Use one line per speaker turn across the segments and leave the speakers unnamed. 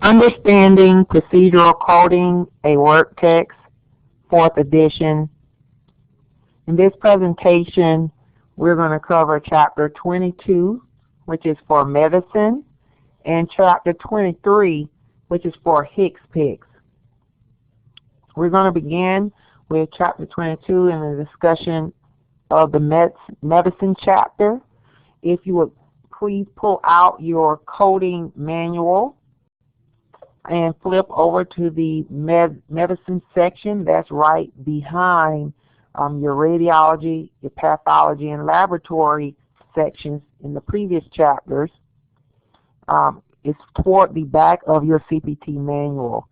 Understanding Procedural Coding, a Work Text, 4th edition. In this presentation, we're going to cover Chapter 22, which is for medicine, and Chapter 23, which is for HCPCS. We're going to begin with Chapter 22 and the discussion of the medicine chapter. If you would please pull out your coding manual and flip over to the medicine section. That's right behind your radiology, your pathology, and laboratory sections in the previous chapters. It's toward the back of your CPT manual.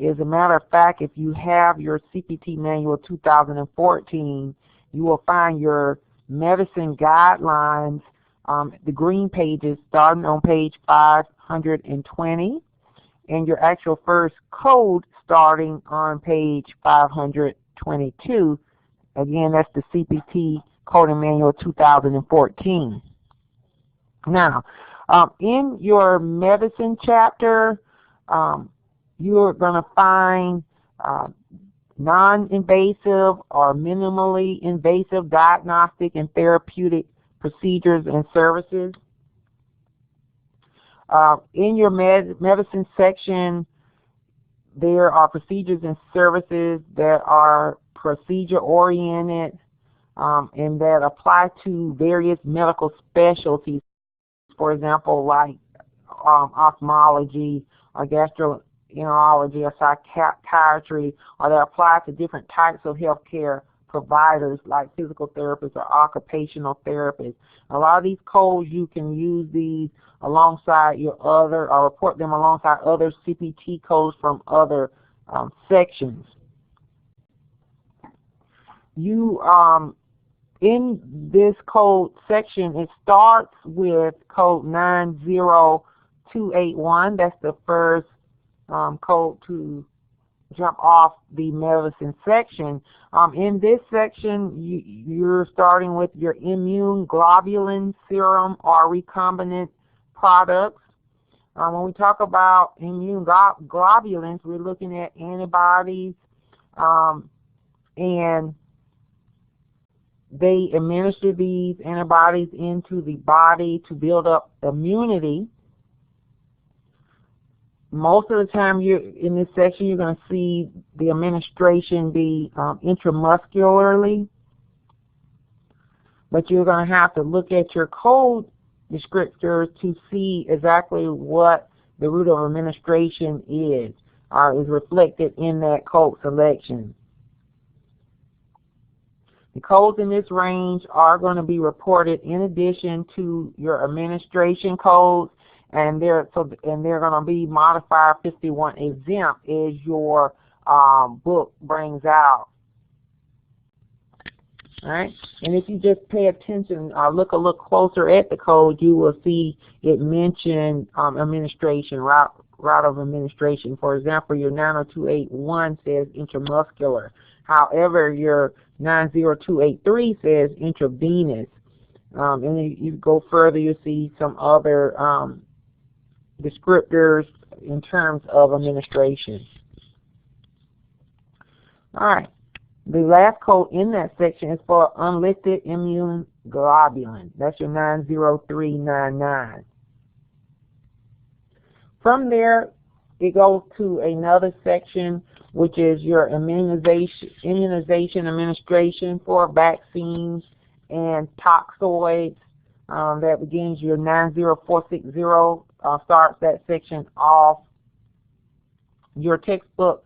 As a matter of fact, if you have your CPT manual 2014, you will find your medicine guidelines, the green pages, starting on page 520, and your actual first code starting on page 522. Again, that's the CPT Coding Manual 2014. Now, in your medicine chapter, you're going to find non-invasive or minimally invasive diagnostic and therapeutic procedures and services. In your medicine section, there are procedures and services that are procedure-oriented and that apply to various medical specialties, for example, like ophthalmology or gastroenterology or psychiatry, or they apply to different types of healthcare providers like physical therapists or occupational therapists. A lot of these codes, you can use these alongside your other, or report them alongside other CPT codes from other sections. You, in this code section, it starts with code 90281. That's the first code to jump off the medicine section. In this section, you're starting with your immune globulin serum or recombinant products. When we talk about immune globulins, we're looking at antibodies, and they administer these antibodies into the body to build up immunity. Most of the time in this section, you're going to see the administration be intramuscularly, but you're going to have to look at your code descriptors to see exactly what the route of administration is, or is reflected in that code selection. The codes in this range are going to be reported in addition to your administration codes, and they're going to be modifier 51 exempt as your book brings out. All right, and if you just pay attention, look a little closer at the code, you will see it mention administration, route of administration. For example, your 90281 says intramuscular. However, your 90283 says intravenous. And you go further, you see some other descriptors in terms of administration. All right. The last code in that section is for unlisted immune globulin. That's your 90399. From there, it goes to another section, which is your immunization administration for vaccines and toxoids. That begins your 90460, starts that section off. Your textbook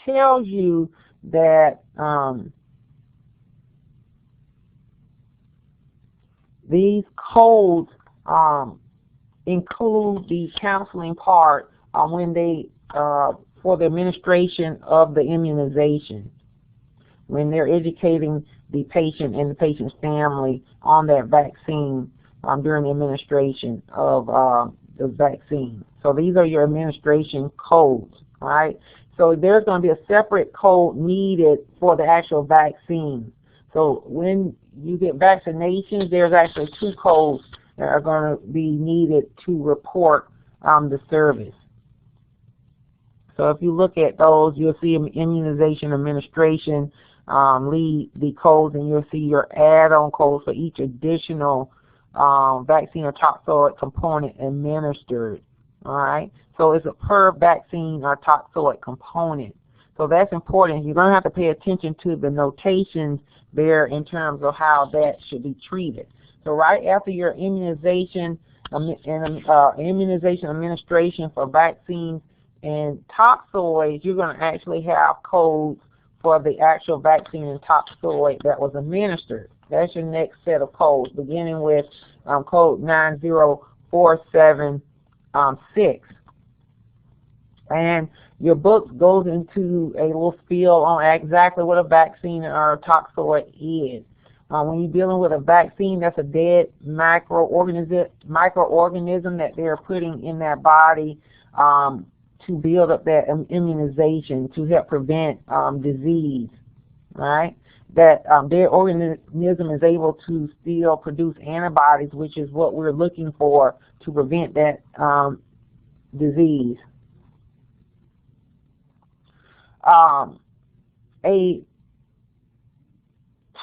tells you that these codes include the counseling part when they for the administration of the immunization, when they're educating the patient and the patient's family on that vaccine during the administration of the vaccine. So these are your administration codes, right? So there's going to be a separate code needed for the actual vaccine. So when you get vaccinations, there's actually two codes that are going to be needed to report the service. So if you look at those, you'll see immunization administration lead the codes, and you'll see your add-on codes for each additional vaccine or toxoid component administered. All right, so it's a per vaccine or toxoid component. So that's important. You're going to have to pay attention to the notations there in terms of how that should be treated. So right after your immunization immunization administration for vaccines and toxoids, you're going to actually have codes for the actual vaccine and toxoid that was administered. That's your next set of codes, beginning with code 90476. And your book goes into a little spiel on exactly what a vaccine or a toxoid is. When you're dealing with a vaccine, that's a dead microorganism that they're putting in that body to build up that immunization to help prevent disease, right? That their organism is able to still produce antibodies, which is what we're looking for to prevent that disease. A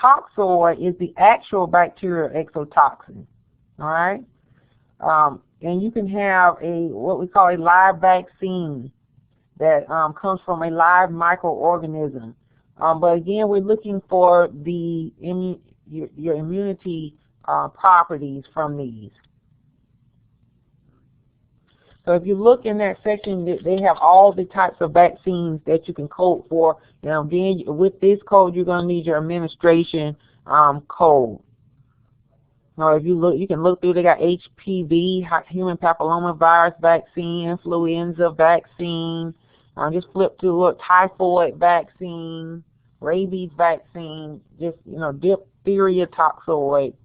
toxoid is the actual bacterial exotoxin, all right? And you can have what we call a live vaccine that comes from a live microorganism. But again, we're looking for your immunity properties from these. So if you look in that section, they have all the types of vaccines that you can code for. Now, again, with this code, you're going to need your administration code. Now, if you look, you can look through. They got HPV, human papillomavirus vaccine, influenza vaccine. Just flip through. Look, typhoid vaccine, rabies vaccine, just diphtheria toxoid.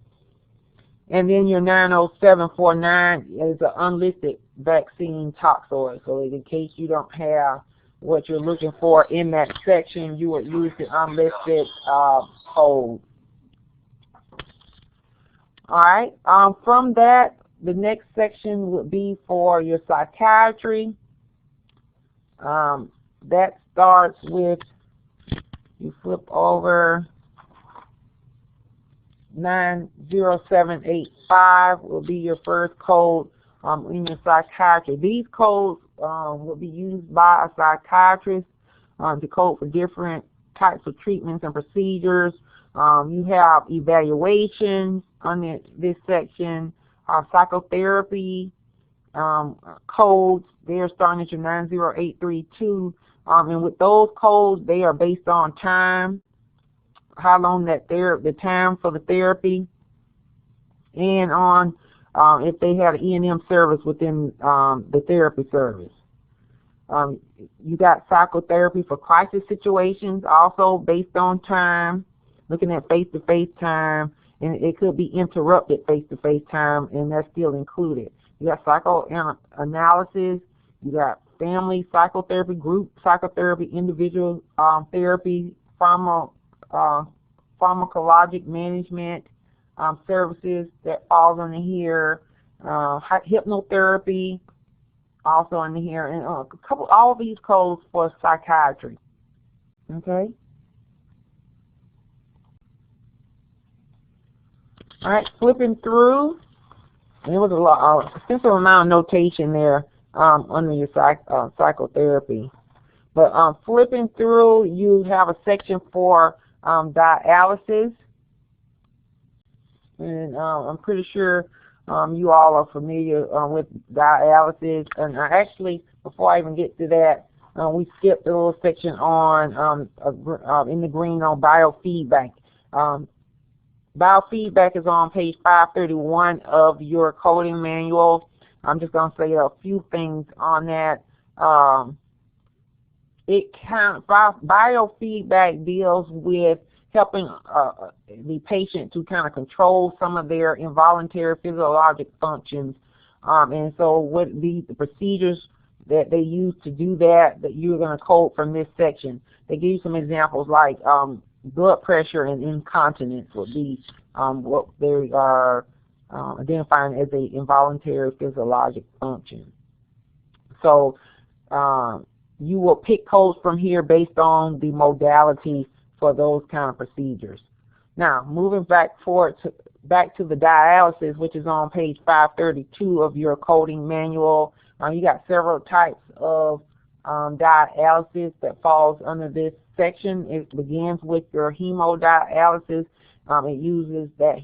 And then your 90749 is an unlisted vaccine toxoid. So in case you don't have what you're looking for in that section, you would use the unlisted code. All right. From that, the next section would be for your psychiatry. That starts with, you flip over, 90785 will be your first code in your psychiatry. These codes will be used by a psychiatrist to code for different types of treatments and procedures. You have evaluations on this section, psychotherapy codes. They're starting at your 90832, and with those codes, they are based on time, how long the time for the therapy, and on if they have an E&M service within the therapy service. You got psychotherapy for crisis situations, also based on time, looking at face-to-face time, and it could be interrupted face-to-face time, and that's still included. You got psychoanalysis, you got family psychotherapy, group psychotherapy, individual therapy, pharmacologic management services that falls under here, hypnotherapy also under here, and all of these codes for psychiatry. Okay. All right, flipping through, there was a extensive amount of notation there under your psychotherapy. But flipping through, you have a section for dialysis, and I'm pretty sure you all are familiar with dialysis. And actually, before I even get to that, we skipped a little section on in the green on biofeedback. Biofeedback is on page 531 of your coding manual. I'm just going to say a few things on that. Biofeedback deals with helping the patient to kind of control some of their involuntary physiologic functions. And so what the procedures that they use to do that you're going to code from this section. They give you some examples like blood pressure and incontinence would be what they are identifying as a involuntary physiologic function. So you will pick codes from here based on the modality for those kind of procedures. Now, moving back to the dialysis, which is on page 532 of your coding manual. You got several types of dialysis that falls under this section. It begins with your hemodialysis. It uses that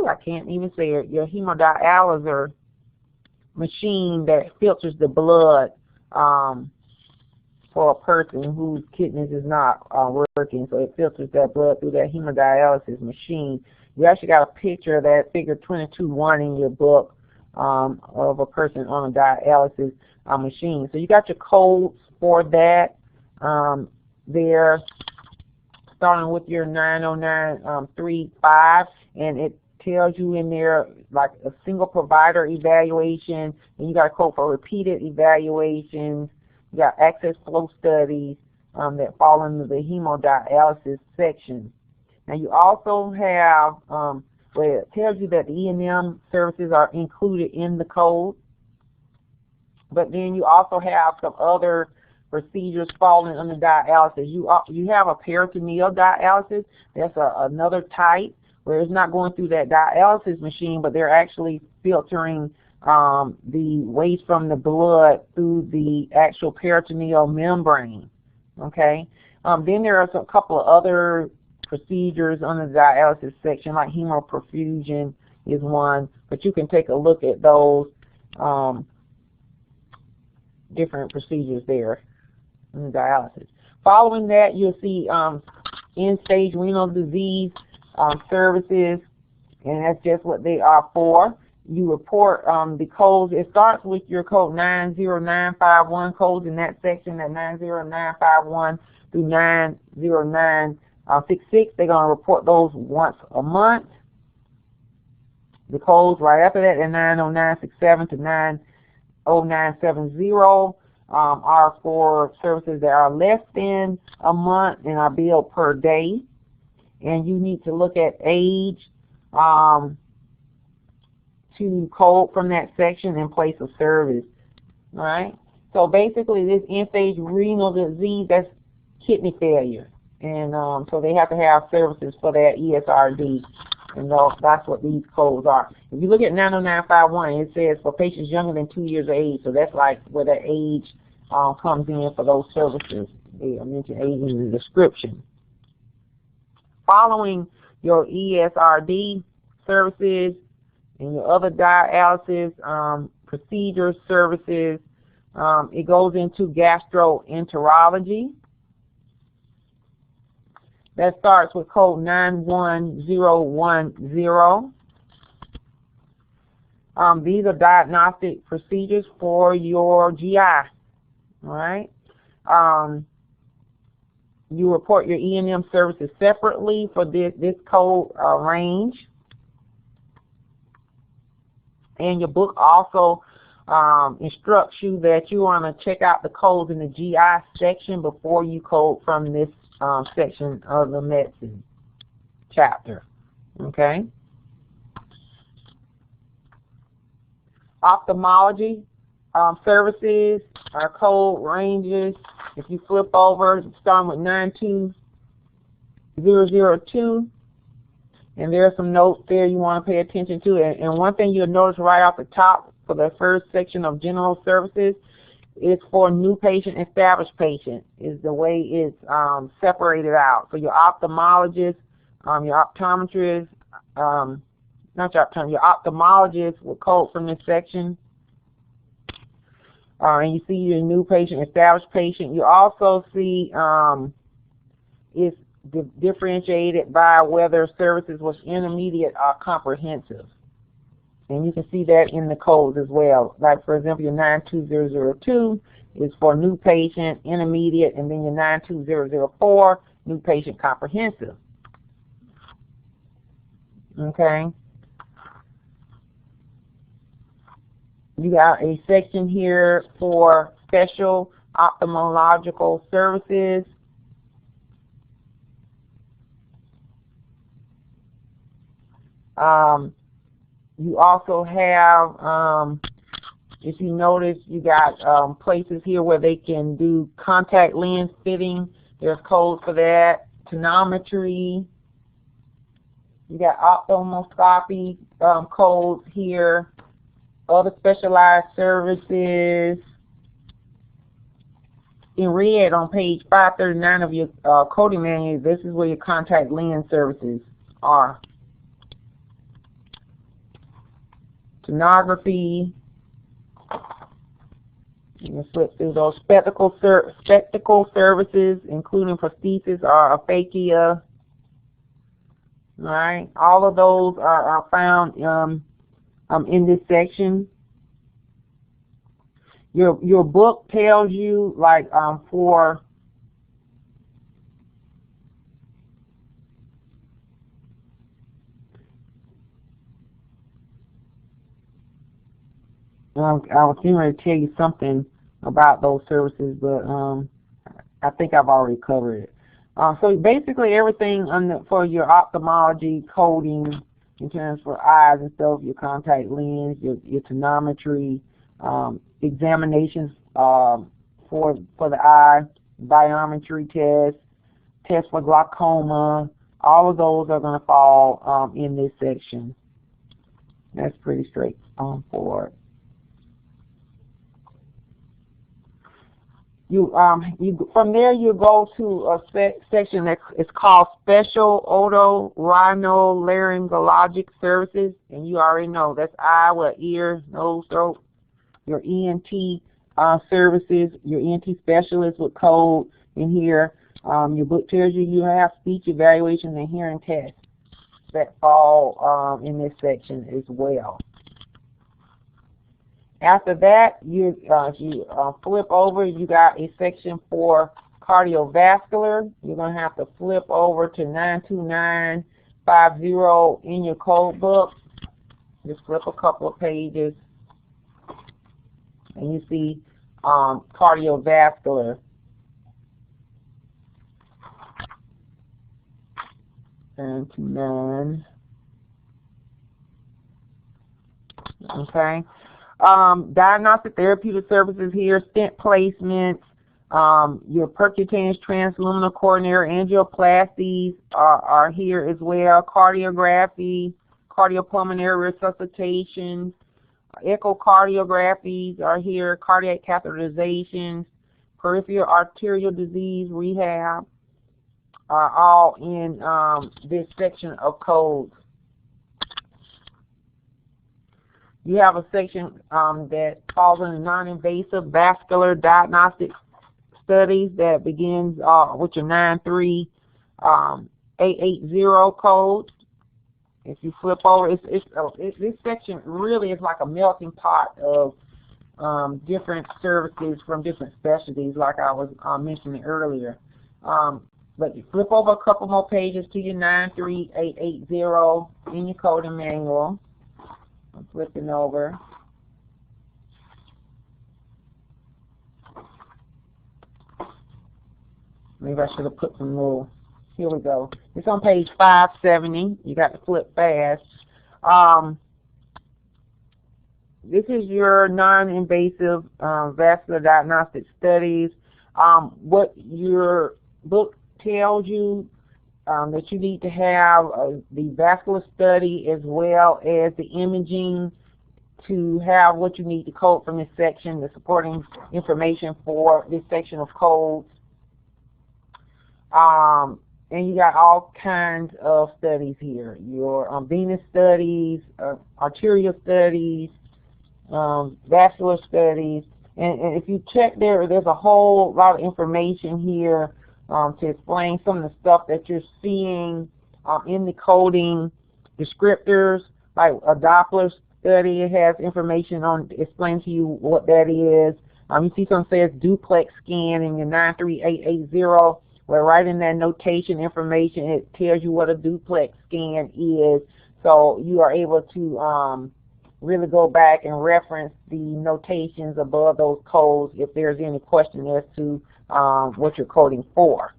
I can't even say it, your hemodialyzer machine that filters the blood for a person whose kidneys is not working. So it filters that blood through that hemodialysis machine. You actually got a picture of that, figure 22-1 in your book, of a person on a dialysis machine. So you got your codes for that there, starting with your 90935, and it tells you in there like a single provider evaluation, and you got a code for repeated evaluations. You got access flow studies that fall under the hemodialysis section. Now you also have where it tells you that the E&M services are included in the code, but then you also have some other procedures falling under dialysis. You have a peritoneal dialysis. That's another type where it's not going through that dialysis machine, but they're actually filtering the waste from the blood through the actual peritoneal membrane. Okay. Then there are a couple of other procedures under the dialysis section, like hemoperfusion is one, but you can take a look at those different procedures there in the dialysis. Following that, you'll see end-stage renal disease services, and that's just what they are for. You report the codes. It starts with your code 90951 codes in that section, that 90951 through 90966. They're going to report those once a month. The codes right after that, the 90967 to 90970, are for services that are less than a month and are billed per day. And you need to look at age to code from that section and place of service. All right. So basically, this end-stage renal disease, that's kidney failure, and so they have to have services for that ESRD, and that's what these codes are. If you look at 90951, it says for patients younger than 2 years of age, so that's like where the age comes in for those services. They mention age in the description. Following your ESRD services and your other dialysis procedure services, it goes into gastroenterology. That starts with code 91010. These are diagnostic procedures for your GI. All right. You report your E&M services separately for this code range. And your book also instructs you that you want to check out the codes in the GI section before you code from this section of the medicine chapter. Okay. Ophthalmology services, our code ranges. If you flip over, starting with 92002, and there are some notes there you want to pay attention to. And one thing you'll notice right off the top for the first section of general services is for new patient, established patient, is the way it's separated out. So your ophthalmologist, your optometrist, your ophthalmologist will code from this section. And you see your new patient, established patient. You also see it's differentiated by whether services was intermediate or comprehensive. And you can see that in the codes as well. Like, for example, your 92002 is for new patient, intermediate, and then your 92004, new patient, comprehensive. Okay. You got a section here for special ophthalmological services. You also have If you notice, you got places here where they can do contact lens fitting. There's codes for that. Tonometry. You got ophthalmoscopy codes here. Other specialized services. In red on page 539 of your coding manual, this is where your contact lens services are. Sonography. You can flip through those spectacle services, including prosthesis or aphakia. Right, all of those are found in this section. Your book tells you, like, for I was getting ready to tell you something about those services, but I think I've already covered it. So basically everything for your ophthalmology coding, in terms for eyes and stuff, your contact lens, your tonometry, examinations for the eye, biometry tests for glaucoma, all of those are going to fall in this section. That's pretty straightforward. From there you go to a section that is called Special Otorhinolaryngologic Services, and you already know that's eye, with ear, nose, throat. Your ENT services, your ENT specialist with code in here. Your book tells you have speech evaluations and hearing tests that fall in this section as well. After that, if you flip over, you got a section for cardiovascular. You're going to have to flip over to 92950 in your code book. Just flip a couple of pages, and you see cardiovascular. And to 9. Okay. Diagnostic therapeutic services here, stent placements, your percutaneous transluminal coronary angioplasties are here as well, cardiography, cardiopulmonary resuscitation, echocardiographies are here, cardiac catheterizations, peripheral arterial disease rehab are all in this section of codes. You have a section that falls under non-invasive vascular diagnostic studies that begins with your 93880 code. If you flip over, this section really is like a melting pot of different services from different specialties, like I was mentioning earlier. But you flip over a couple more pages to your 93880 in your coding manual. I'm flipping over. Maybe I should have put some more. Here we go. It's on page 570. You got to flip fast. This is your non-invasive vascular diagnostic studies. What your book tells you that you need to have the vascular study as well as the imaging to have what you need to code from this section, the supporting information for this section of codes. And you got all kinds of studies here. Your venous studies, arterial studies, vascular studies. And if you check there's a whole lot of information here to explain some of the stuff that you're seeing in the coding descriptors, like a Doppler study. It has information on, explain to you what that is. You see something says duplex scan in your 93880, where right in that notation information, it tells you what a duplex scan is. So you are able to really go back and reference the notations above those codes if there's any question as to what you're coding for.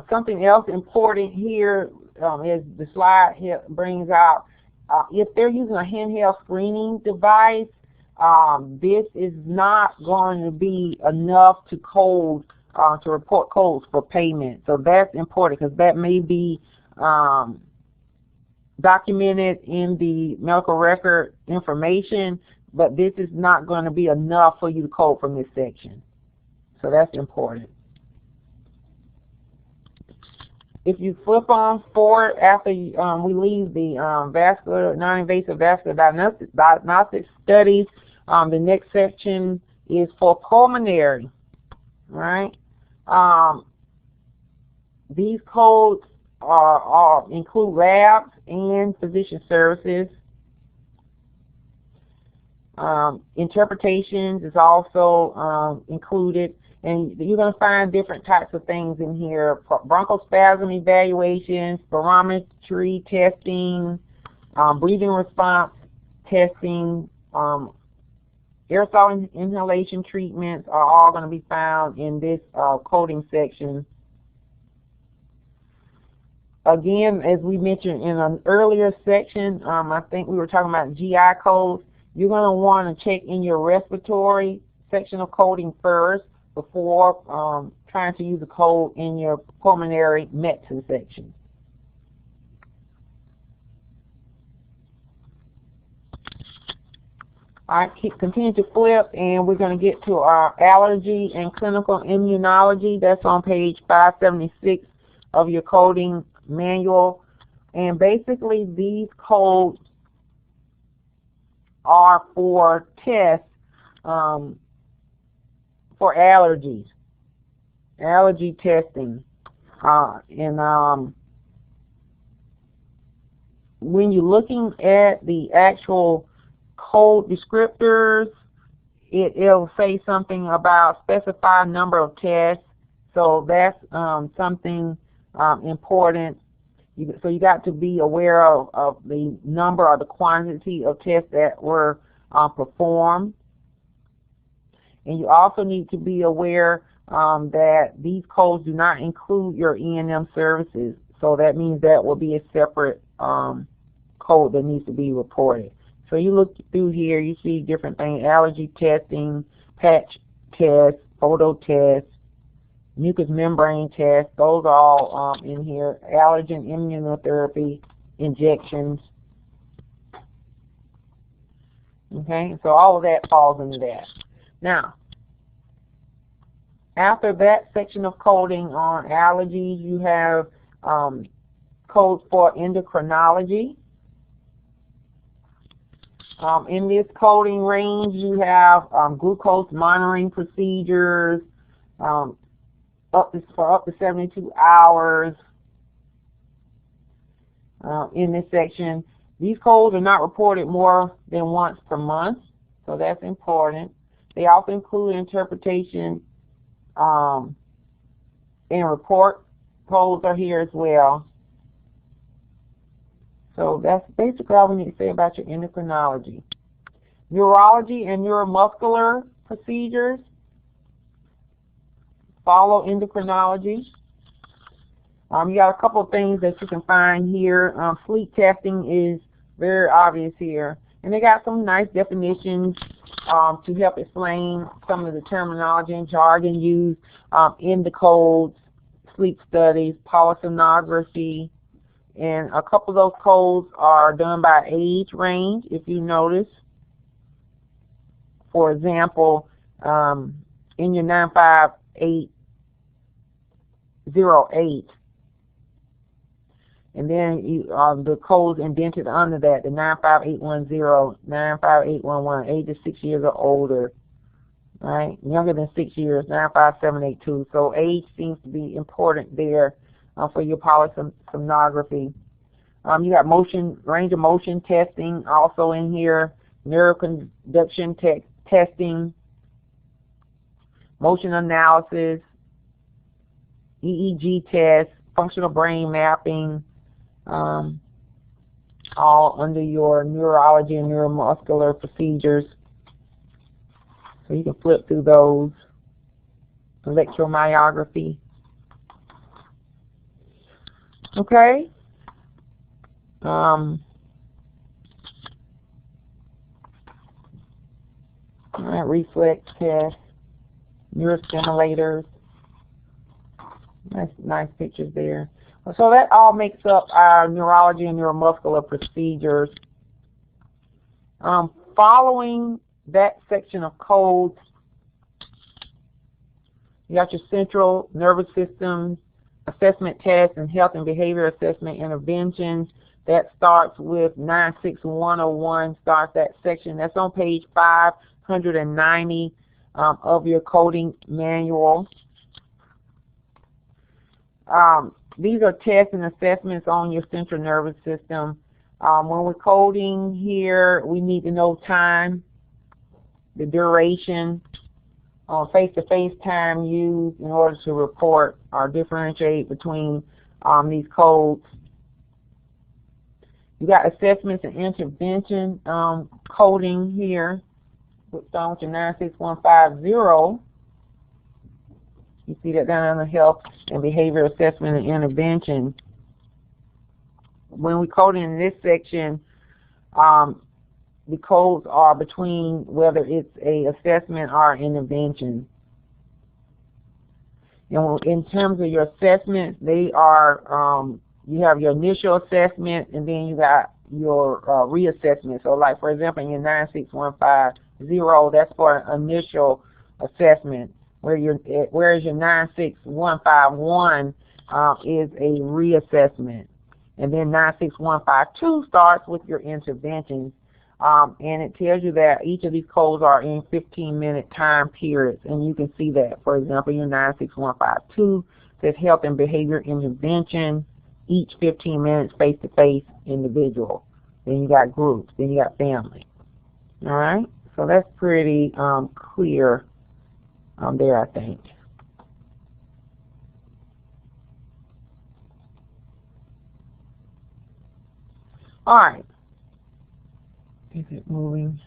Something else important here is the slide here brings out if they're using a handheld screening device, this is not going to be enough to code, to report codes for payment. So that's important because that may be documented in the medical record information, but this is not going to be enough for you to code from this section. So that's important. If you flip on forward after we leave the non-invasive vascular diagnostic studies, the next section is for pulmonary, right? These codes include labs and physician services. Interpretations is also included, and you're going to find different types of things in here: bronchospasm evaluations, spirometry testing, breathing response testing, aerosol inhalation treatments are all going to be found in this coding section. Again, as we mentioned in an earlier section, I think we were talking about GI codes. You're going to want to check in your respiratory section of coding first before trying to use a code in your pulmonary medicine section. All right, continue to flip, and we're going to get to our allergy and clinical immunology. That's on page 576 of your coding manual. And basically, these codes are for tests for allergies, allergy testing. When you're looking at the actual code descriptors, it'll say something about specified number of tests. So that's something important. So you got to be aware of the number or the quantity of tests that were performed. And you also need to be aware that these codes do not include your E&M services. So that means that will be a separate code that needs to be reported. So you look through here, you see different things: allergy testing, patch tests, photo tests, mucous membrane tests. Those are all in here. Allergen immunotherapy, injections. Okay, so all of that falls into that. Now, after that section of coding on allergies, you have codes for endocrinology. In this coding range, you have glucose monitoring procedures for up to 72 hours. In this section, these codes are not reported more than once per month, so that's important. They also include interpretation and report codes are here as well. So that's basically all we need to say about your endocrinology. Neurology and neuromuscular procedures follow endocrinology. You got a couple of things that you can find here. Sleep testing is very obvious here. And they got some nice definitions to help explain some of the terminology and jargon used in the codes: sleep studies, polysomnography. And a couple of those codes are done by age range, if you notice. For example, in your 95808, and then the codes indented under that, the 95810, 95811, age is 6 years or older, right? Younger than 6 years, 95782. So age seems to be important there for your polysomnography. You got range of motion testing also in here, neuroconduction testing, motion analysis, EEG tests, functional brain mapping, all under your neurology and neuromuscular procedures. So you can flip through those. Electromyography. Okay. All right, reflex test, neurostimulators. Nice pictures there. So that all makes up our neurology and neuromuscular procedures. Following that section of codes, you got your central nervous system assessment tests and health and behavior assessment interventions. That starts with 96101, starts that section. That's on page 590 of your coding manual. These are tests and assessments on your central nervous system. When we're coding here, we need to know time, the duration, face-to-face time used in order to report or differentiate between these codes. You got assessments and intervention coding here, starting with your 96150. You see that down under health and behavior assessment and intervention. When we code in this section, the codes are between whether it's a assessment or an intervention. And in terms of your assessments, they are, you have your initial assessment, and then you got your reassessment. So like, for example, in your 96150, that's for an initial assessment, whereas your 96151 is a reassessment. And then 96152 starts with your interventions. And it tells you that each of these codes are in 15-minute time periods. And you can see that. For example, your 96152 says health and behavior intervention, each 15 minutes face-to-face individual. Then you got groups. Then you got family. All right? So that's pretty clear there, I think. All right. Is it moving?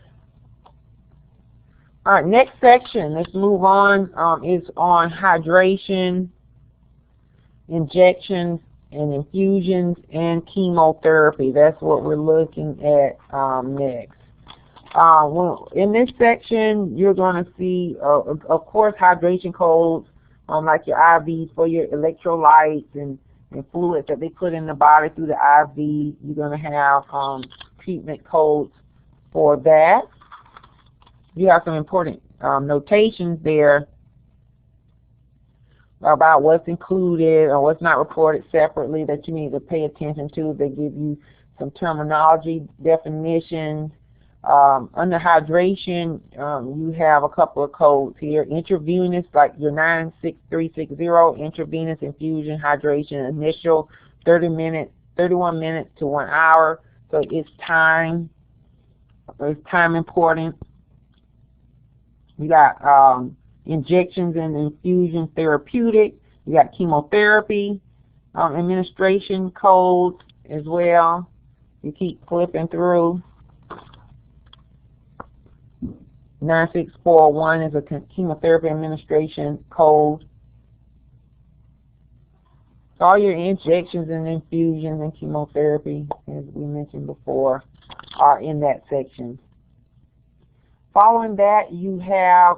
All right, next section, let's move on, is on hydration, injections, and infusions, and chemotherapy. That's what we're looking at next. Well, in this section, you're going to see, of course, hydration codes, like your IVs for your electrolytes and fluids that they put in the body through the IV. You're going to have treatment codes for that. You have some important notations there about what's included or what's not reported separately that you need to pay attention to. They give you some terminology definitions. Under hydration, you have a couple of codes here. Intravenous, like your 96360, intravenous infusion hydration, initial 31 minutes to 1 hour. So it's time important. You got injections and infusion therapeutic. You got chemotherapy administration codes as well. You keep flipping through. 9641 is a chemotherapy administration code. So all your injections and infusions and chemotherapy, as we mentioned before, are in that section. Following that, you have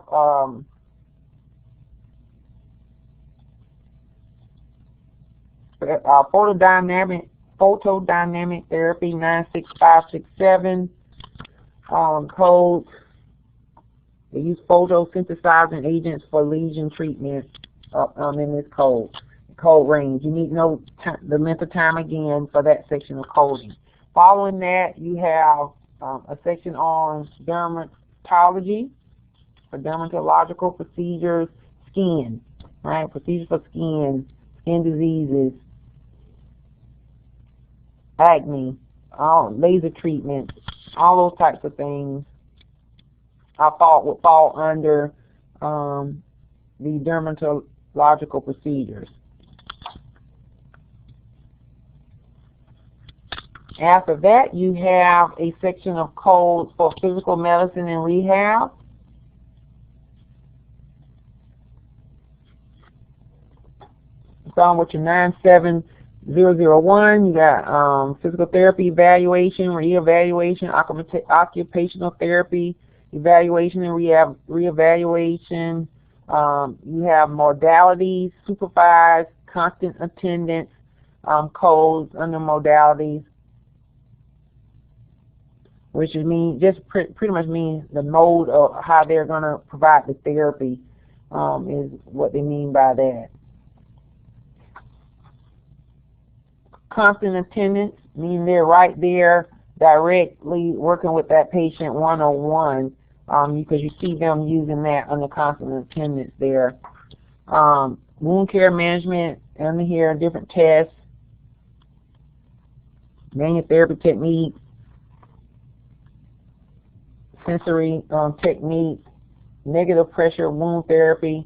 photodynamic therapy, 96567 codes. They use photosynthesizing agents for lesion treatment in this code range. You need to know the length of time again for that section of coding. Following that, you have a section on dermatology, for dermatological procedures, skin, right? Procedures for skin diseases, acne, laser treatments, all those types of things would fall under the dermatological procedures. After that, you have a section of codes for physical medicine and rehab. Starting with your 97001, you got physical therapy evaluation, reevaluation, occupational therapy, evaluation and reevaluation. You have modalities, supervised, constant attendance, codes under modalities, which just pretty much means the mode of how they're going to provide the therapy, is what they mean by that. Constant attendance means they're right there directly working with that patient one-on-one, because you see them using that under constant attendance there. Wound care management, under here, different tests, manual therapy techniques, sensory techniques, negative pressure wound therapy,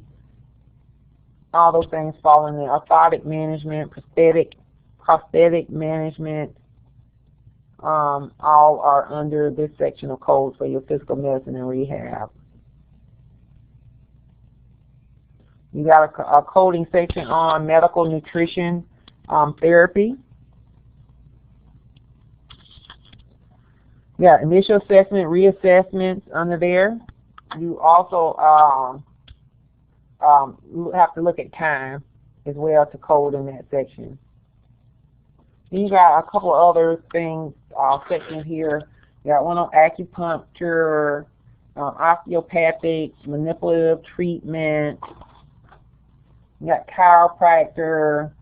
all those things fall in there. Orthotic management, prosthetic management, all are under this section of codes for your physical medicine and rehab. You got a coding section on medical nutrition therapy. Yeah, initial assessment, reassessments under there. You also have to look at time as well to code in that section. Then you got a couple of other things, sections here. You got one on acupuncture, osteopathic, manipulative treatment. You got chiropractor.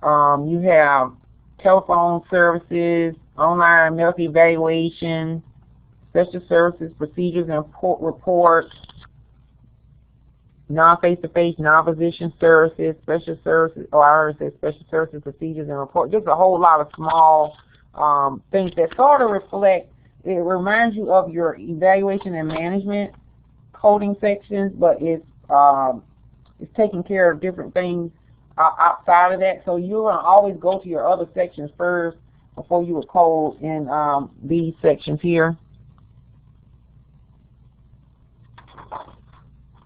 You have telephone services, online medical evaluation, special services, procedures and reports, non-face-to-face, non-physician services, special services, special services, procedures and reports. Just a whole lot of small things that sort of reflect, it reminds you of your evaluation and management coding sections, but it's taking care of different things outside of that. So you're going to always go to your other sections first before you would code in these sections here.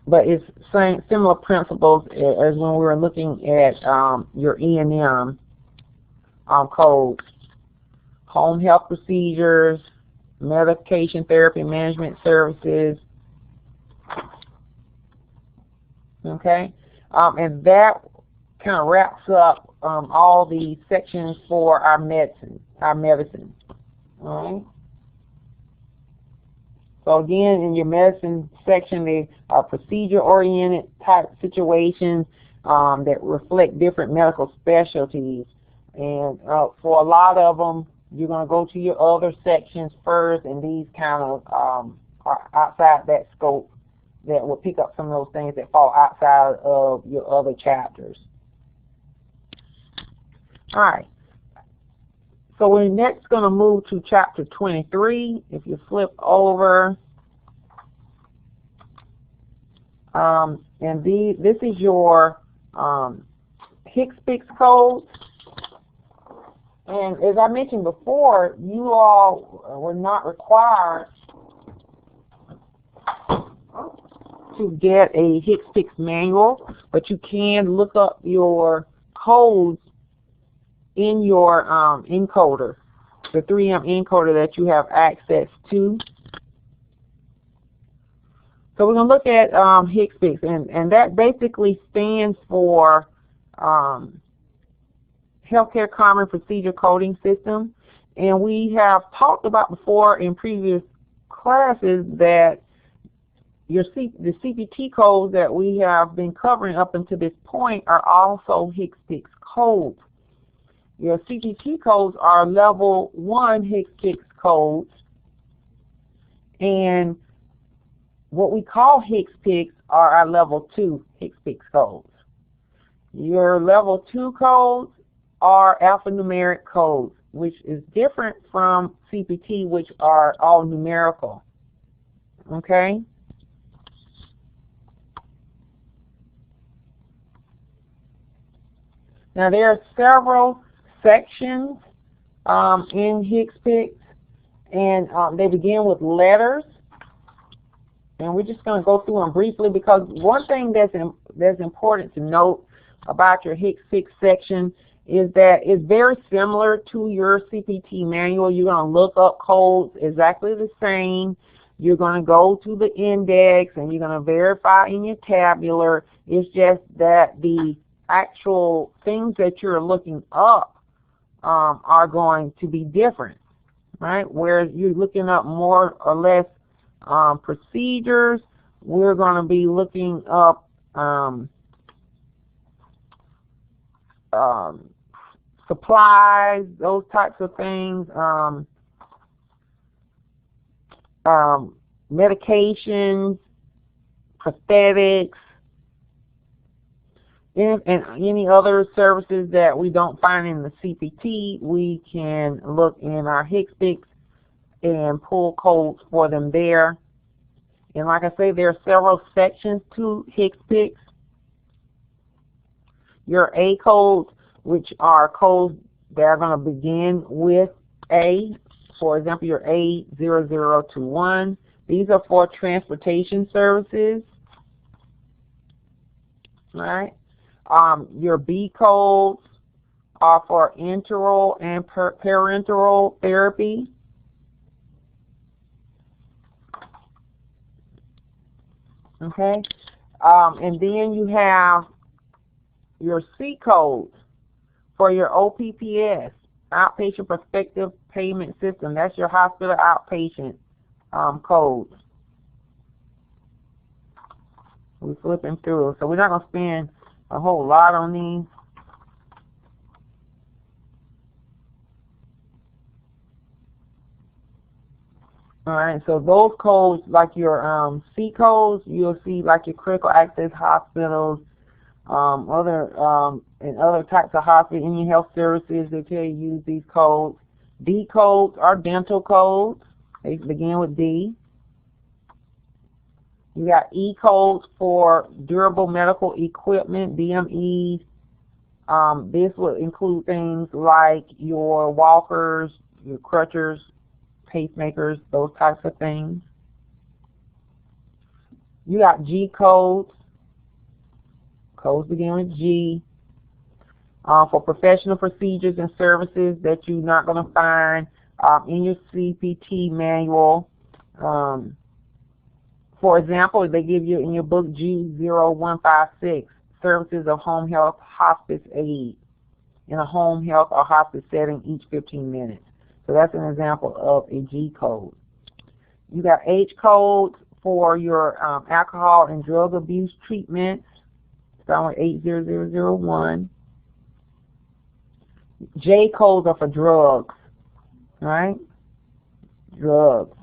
But it's similar principles as when we were looking at your E&M codes. Home health procedures, medication therapy management services. Okay? And that kind of wraps up all the sections for our medicine. All right? So again, in your medicine section, they are procedure-oriented type situations that reflect different medical specialties. And for a lot of them, you're going to go to your other sections first, and these kind of are outside that scope that will pick up some of those things that fall outside of your other chapters. All right. So we're next going to move to chapter 23. If you flip over, and this is your HIM2253C code. And as I mentioned before, you all were not required to get a HIM2253C manual, but you can look up your codes in your encoder, the 3M encoder that you have access to. So we're going to look at HIM2253C, and that basically stands for Healthcare Common Procedure Coding System. And we have talked about before in previous classes that the CPT codes that we have been covering up until this point are also HIM2253C codes. Your CPT codes are level 1 HIM2253C codes, and what we call HIM2253C are our level 2 HIM2253C codes. Your level 2 codes are alphanumeric codes, which is different from CPT, which are all numerical. Okay? Now there are several sections in HIM2253C, and they begin with letters, and we're just going to go through them briefly, because one thing that's important to note about your HIM2253C section is that it's very similar to your CPT manual. You're going to look up codes exactly the same. You're going to go to the index and you're going to verify in your tabular. It's just that the actual things that you're looking up are going to be different, right? Whereas you're looking up more or less procedures, we're going to be looking up supplies, those types of things, medications, prosthetics, and any other services that we don't find in the CPT. We can look in our HCPCS and pull codes for them there. And like I say, there are several sections to HCPCS. Your A codes, which are codes that are going to begin with A. For example, your A0021. These are for transportation services. Right? Your B codes are for enteral and parenteral therapy. Okay? And then you have your C codes for your OPPS, Outpatient Prospective Payment System. That's your hospital outpatient codes. We're flipping through, so we're not going to spend a whole lot on these. Alright, so those codes, like your C codes, you'll see like your critical access hospitals, and other types of hospitals, any health services, they tell you use these codes. D codes are dental codes. They begin with D. You got E codes for durable medical equipment, DMEs. This will include things like your walkers, your crutchers, pacemakers, those types of things. You got G codes. Codes begin with G. For professional procedures and services that you're not going to find in your CPT manual. For example, they give you in your book G0156, Services of Home Health Hospice Aid in a home health or hospice setting each 15 minutes. So that's an example of a G code. You got H codes for your alcohol and drug abuse treatments, starting with 80001. J codes are for drugs, right? Drugs.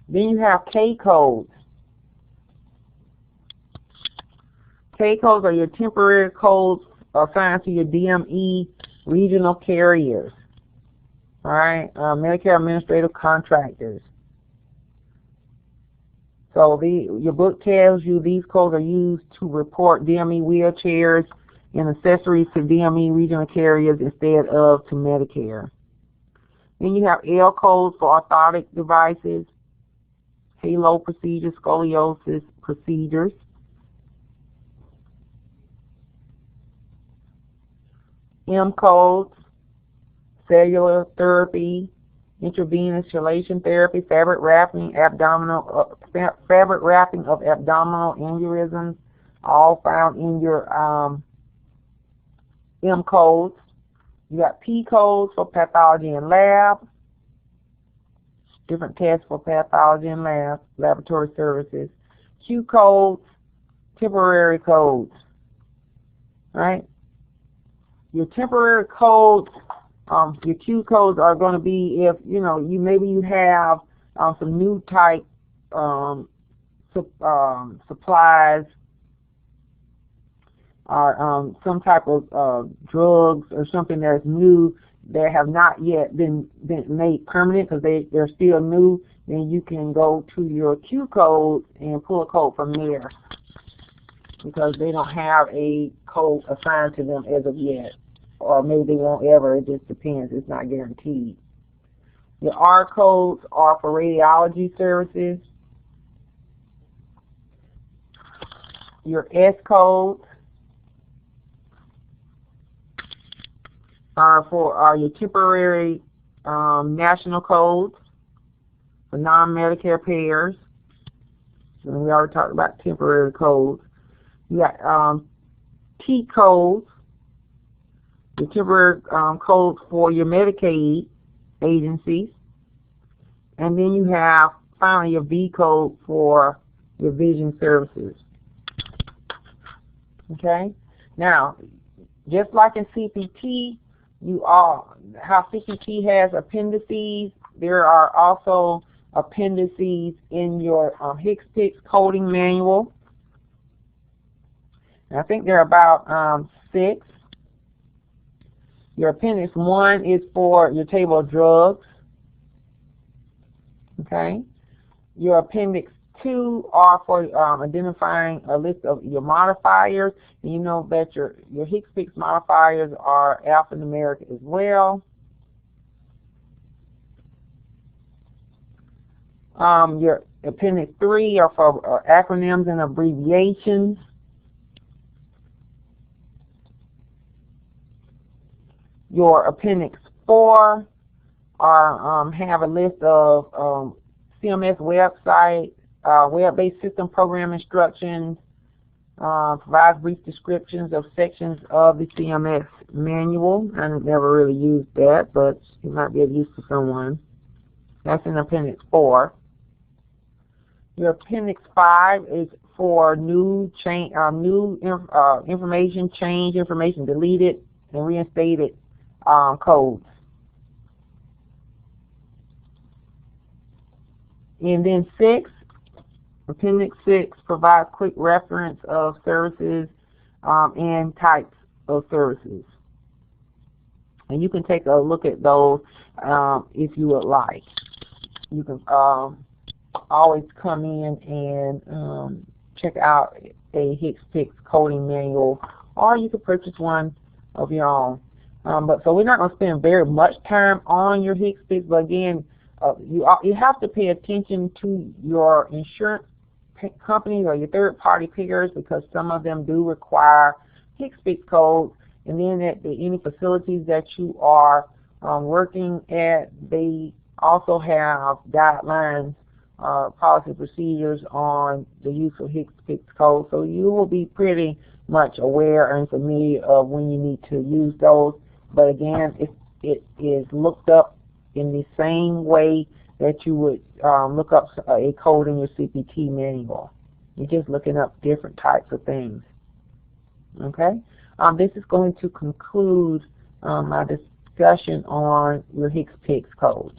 Then you have K codes. K codes are your temporary codes assigned to your DME regional carriers, all right? Medicare administrative contractors. So your book tells you these codes are used to report DME wheelchairs and accessories to DME regional carriers instead of to Medicare. Then you have L codes for orthotic devices, halo procedures, scoliosis procedures. M codes, cellular therapy, intravenous chelation therapy, fabric wrapping of abdominal aneurysms, all found in your M codes. You got P codes for pathology and lab, different tests for pathology and lab, laboratory services. Q codes, temporary codes, right? Your temporary codes, your Q codes are going to be if, maybe you have some new type supplies or some type of drugs or something that's new that have not yet been made permanent because they're still new. Then you can go to your Q codes and pull a code from there because they don't have a code assigned to them as of yet. Or maybe they won't ever, it just depends, it's not guaranteed. Your R codes are for radiology services. Your S codes are your temporary national codes. for non-Medicare payers. And we already talked about temporary codes. You got T codes, the temporary codes for your Medicaid agencies. And then you have finally your V code for your vision services. Okay? Now, just like in CPT, how CPT has appendices, there are also appendices in your HCPCS coding manual. And I think there are about 6. Your appendix 1 is for your table of drugs. Okay. Your appendix 2 are for identifying a list of your modifiers. And you know that your HCPCS modifiers are alphanumeric as well. Your appendix 3 are for acronyms and abbreviations. Your appendix 4 have a list of CMS website, web-based system program instructions, provides brief descriptions of sections of the CMS manual. I never really used that, but it might be of use to someone. That's in appendix 4. Your appendix 5 is for information changed, information deleted, and reinstated codes. And then 6, appendix 6 provides quick reference of services and types of services. And you can take a look at those if you would like. You can always come in and check out a HCPCS coding manual, or you can purchase one of your own. So we're not going to spend very much time on your HCPCS, but again, you have to pay attention to your insurance companies or your third-party payers, because some of them do require HCPCS codes. And then at any facilities that you are working at, they also have guidelines, policy procedures on the use of HCPCS codes. So you will be pretty much aware and familiar of when you need to use those. But again, it is looked up in the same way that you would look up a code in your CPT manual. You're just looking up different types of things. Okay? This is going to conclude my discussion on your HCPCS codes.